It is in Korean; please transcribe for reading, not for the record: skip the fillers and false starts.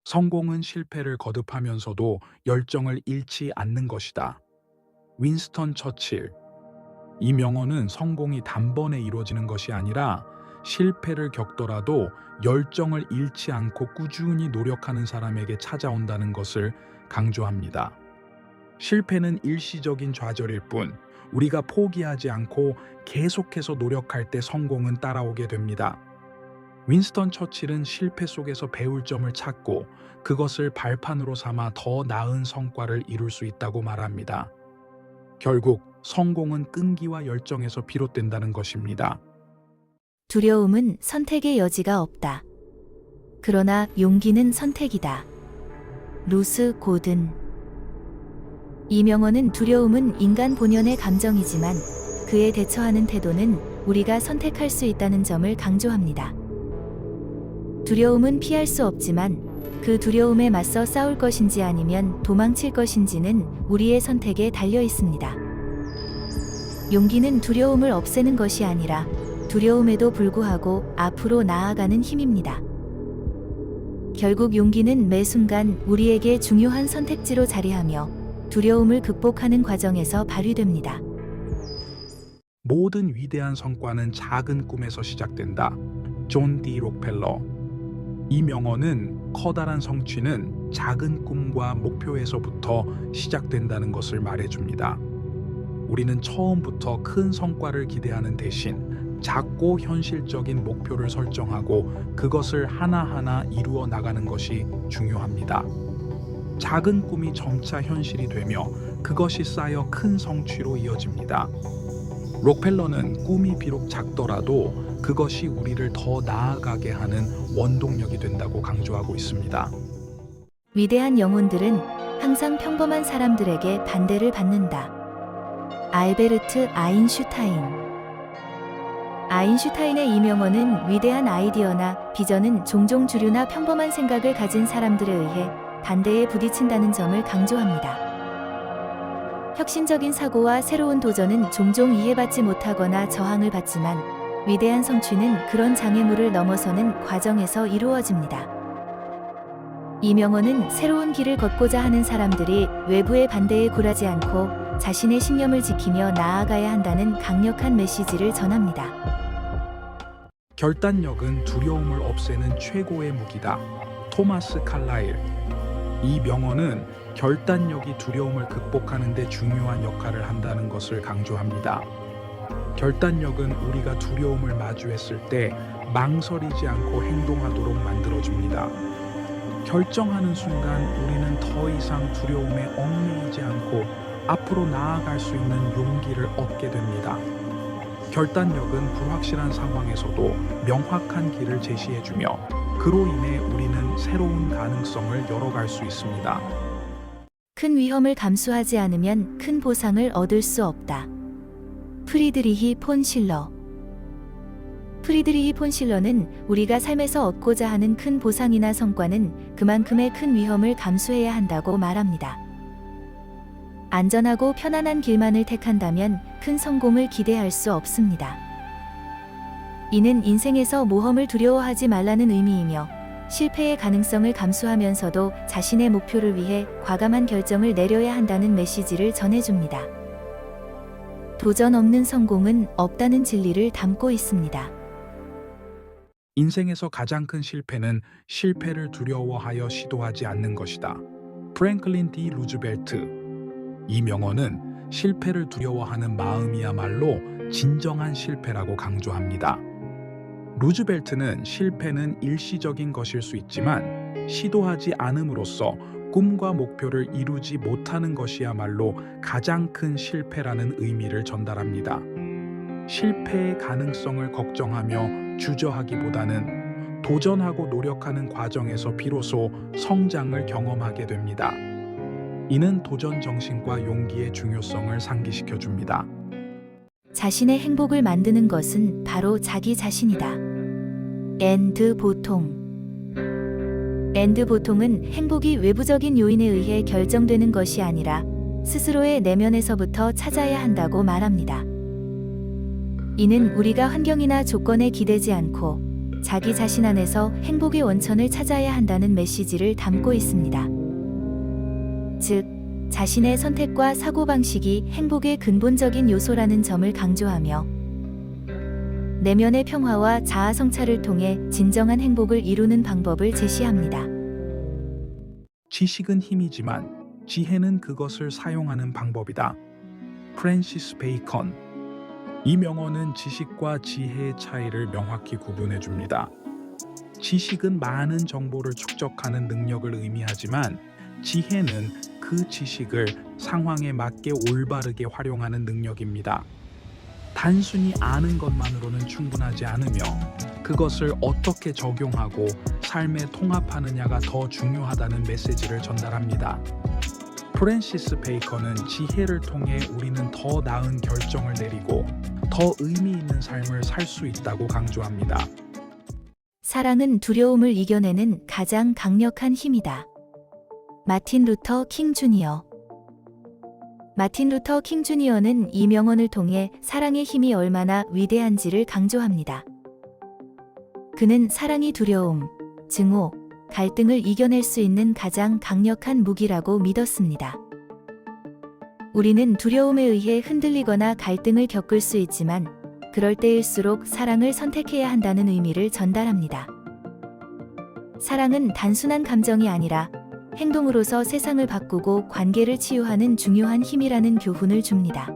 성공은 실패를 거듭하면서도 열정을 잃지 않는 것이다. 윈스턴 처칠. 이 명언은 성공이 단번에 이루어지는 것이 아니라 실패를 겪더라도 열정을 잃지 않고 꾸준히 노력하는 사람에게 찾아온다는 것을 강조합니다. 실패는 일시적인 좌절일 뿐 우리가 포기하지 않고 계속해서 노력할 때 성공은 따라오게 됩니다. 윈스턴 처칠은 실패 속에서 배울 점을 찾고 그것을 발판으로 삼아 더 나은 성과를 이룰 수 있다고 말합니다. 결국 성공은 끈기와 열정에서 비롯된다는 것입니다. 두려움은 선택의 여지가 없다. 그러나 용기는 선택이다. 루스 고든. 이 명언은 두려움은 인간 본연의 감정이지만 그에 대처하는 태도는 우리가 선택할 수 있다는 점을 강조합니다. 두려움은 피할 수 없지만 그 두려움에 맞서 싸울 것인지 아니면 도망칠 것인지는 우리의 선택에 달려 있습니다. 용기는 두려움을 없애는 것이 아니라 두려움에도 불구하고 앞으로 나아가는 힘입니다. 결국 용기는 매 순간 우리에게 중요한 선택지로 자리하며 두려움을 극복하는 과정에서 발휘됩니다. 모든 위대한 성과는 작은 꿈에서 시작된다. 존 D. 록펠러. 이 명언은 커다란 성취는 작은 꿈과 목표에서부터 시작된다는 것을 말해줍니다. 우리는 처음부터 큰 성과를 기대하는 대신 작고 현실적인 목표를 설정하고 그것을 하나하나 이루어 나가는 것이 중요합니다. 작은 꿈이 점차 현실이 되며 그것이 쌓여 큰 성취로 이어집니다. 록펠러는 꿈이 비록 작더라도 그것이 우리를 더 나아가게 하는 원동력이 된다고 강조하고 있습니다. 위대한 영혼들은 항상 평범한 사람들에게 반대를 받는다. 알베르트 아인슈타인. 아인슈타인의 이 명언은 위대한 아이디어나 비전은 종종 주류나 평범한 생각을 가진 사람들에 의해 반대에 부딪힌다는 점을 강조합니다. 혁신적인 사고와 새로운 도전은 종종 이해받지 못하거나 저항을 받지만 위대한 성취는 그런 장애물을 넘어서는 과정에서 이루어집니다. 이 명언은 새로운 길을 걷고자 하는 사람들이 외부의 반대에 굴하지 않고 자신의 신념을 지키며 나아가야 한다는 강력한 메시지를 전합니다. 결단력은 두려움을 없애는 최고의 무기다. 토마스 칼라일. 이 명언은 결단력이 두려움을 극복하는 데 중요한 역할을 한다는 것을 강조합니다. 결단력은 우리가 두려움을 마주했을 때 망설이지 않고 행동하도록 만들어줍니다. 결정하는 순간 우리는 더 이상 두려움에 얽매이지 않고 앞으로 나아갈 수 있는 용기를 얻게 됩니다. 결단력은 불확실한 상황에서도 명확한 길을 제시해주며 그로 인해 우리는 새로운 가능성을 열어갈 수 있습니다. 큰 위험을 감수하지 않으면 큰 보상을 얻을 수 없다. 프리드리히 폰 실러. 프리드리히 폰 실러는 우리가 삶에서 얻고자 하는 큰 보상이나 성과는 그만큼의 큰 위험을 감수해야 한다고 말합니다. 안전하고 편안한 길만을 택한다면 큰 성공을 기대할 수 없습니다. 이는 인생에서 모험을 두려워하지 말라는 의미이며 실패의 가능성을 감수하면서도 자신의 목표를 위해 과감한 결정을 내려야 한다는 메시지를 전해줍니다. 도전 없는 성공은 없다는 진리를 담고 있습니다. 인생에서 가장 큰 실패는 실패를 두려워하여 시도하지 않는 것이다. 프랭클린 D. 루즈벨트. 이 명언은 실패를 두려워하는 마음이야말로 진정한 실패라고 강조합니다. 루즈벨트는 실패는 일시적인 것일 수 있지만 시도하지 않음으로써 꿈과 목표를 이루지 못하는 것이야말로 가장 큰 실패라는 의미를 전달합니다. 실패의 가능성을 걱정하며 주저하기보다는 도전하고 노력하는 과정에서 비로소 성장을 경험하게 됩니다. 이는 도전 정신과 용기의 중요성을 상기시켜 줍니다. 자신의 행복을 만드는 것은 바로 자기 자신이다. 앤드 보통. 앤드 보통은 행복이 외부적인 요인에 의해 결정되는 것이 아니라 스스로의 내면에서부터 찾아야 한다고 말합니다. 이는 우리가 환경이나 조건에 기대지 않고 자기 자신 안에서 행복의 원천을 찾아야 한다는 메시지를 담고 있습니다. 즉, 자신의 선택과 사고방식이 행복의 근본적인 요소라는 점을 강조하며 내면의 평화와 자아 성찰을 통해 진정한 행복을 이루는 방법을 제시합니다. 지식은 힘이지만 지혜는 그것을 사용하는 방법이다. 프랜시스 베이컨. 이 명언은 지식과 지혜의 차이를 명확히 구분해 줍니다. 지식은 많은 정보를 축적하는 능력을 의미하지만 지혜는 그 지식을 상황에 맞게 올바르게 활용하는 능력입니다. 단순히 아는 것만으로는 충분하지 않으며 그것을 어떻게 적용하고 삶에 통합하느냐가 더 중요하다는 메시지를 전달합니다. 프랜시스 베이컨은 지혜를 통해 우리는 더 나은 결정을 내리고 더 의미 있는 삶을 살 수 있다고 강조합니다. 사랑은 두려움을 이겨내는 가장 강력한 힘이다. 마틴 루터 킹 주니어. 마틴 루터 킹 주니어는 이 명언을 통해 사랑의 힘이 얼마나 위대한지를 강조합니다. 그는 사랑이 두려움, 증오, 갈등을 이겨낼 수 있는 가장 강력한 무기라고 믿었습니다. 우리는 두려움에 의해 흔들리거나 갈등을 겪을 수 있지만 그럴 때일수록 사랑을 선택해야 한다는 의미를 전달합니다. 사랑은 단순한 감정이 아니라 행동으로서 세상을 바꾸고 관계를 치유하는 중요한 힘이라는 교훈을 줍니다.